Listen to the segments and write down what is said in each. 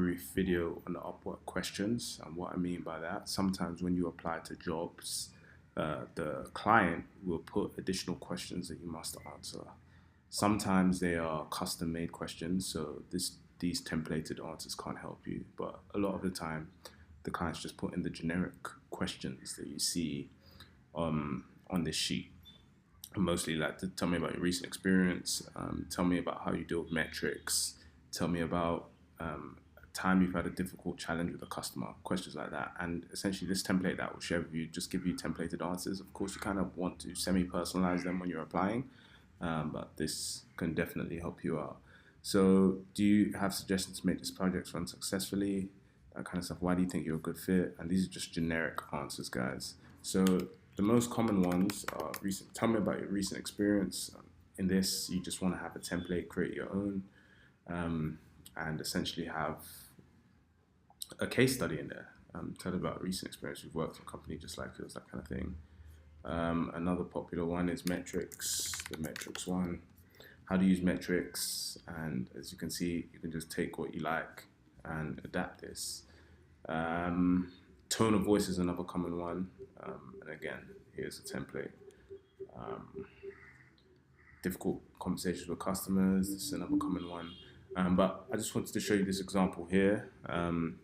brief video on the Upwork questions. And what I mean by that, sometimes when you apply to jobs, the client will put additional questions that you must answer. Sometimes they are custom-made questions, so these templated answers can't help you. But a lot of the time, the clients just put in the generic questions that you see on this sheet. Mostly like to tell me about your recent experience, tell me about how you deal with metrics, tell me about a time you've had a difficult challenge with a customer, questions like that. And essentially this template that will share with you, just give you templated answers. Of course, you kind of want to semi-personalize them when you're applying, but this can definitely help you out. So do you have suggestions to make this project run successfully? That kind of stuff. Why do you think you're a good fit? And these are just generic answers, guys. So the most common ones are tell me about your recent experience. In this, you just want to have a template, create your own, and essentially have a case study in there. Tell about recent experience. You've worked for a company just like yours, that kind of thing. Another popular one is metrics, the metrics one. How to use metrics, and as you can see, you can just take what you like and adapt this. Tone of voice is another common one. And again, here's a template. Difficult conversations with customers, this is another common one. But I just wanted to show you this example here.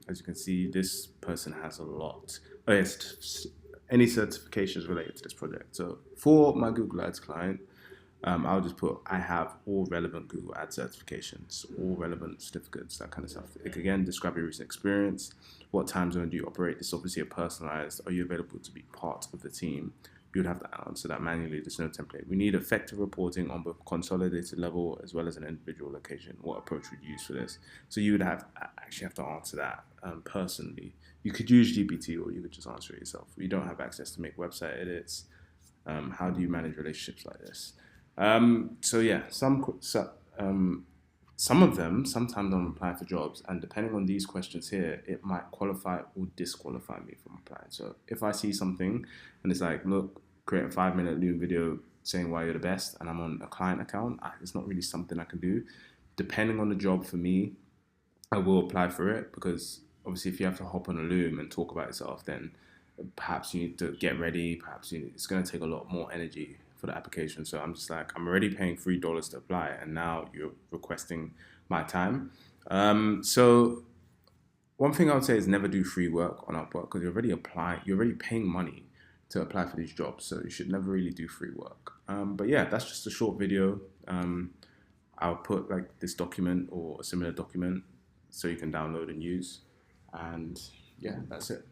As you can see, this person has a lot. Oh yes, any certifications related to this project. So for my Google Ads client, I'll just put, I have all relevant Google Ads certifications, all relevant certificates, that kind of stuff. Again, describe your recent experience. What time zone do you operate? This is obviously a personalized. Are you available to be part of the team? You would have to answer that manually. There's no template. We need effective reporting on both consolidated level as well as an individual location. What approach would you use for this? So you would actually have to answer that personally. You could use GPT or you could just answer it yourself. You don't have access to make website edits. How do you manage relationships like this? So yeah, some of them, sometimes I'm applying for jobs, and depending on these questions here, it might qualify or disqualify me from applying. So if I see something and it's like, look, create a 5-minute Loom video saying why you're the best, and I'm on a client account, it's not really something I can do. Depending on the job for me, I will apply for it, because obviously if you have to hop on a Loom and talk about yourself, then perhaps you need to get ready, perhaps it's going to take a lot more energy for the application. So I'm just like, I'm already paying $3 to apply, and now you're requesting my time. So one thing I would say is never do free work on Upwork, because you're already paying money to apply for these jobs. So you should never really do free work. But yeah, that's just a short video. I'll put like this document or a similar document so you can download and use. And yeah, that's it.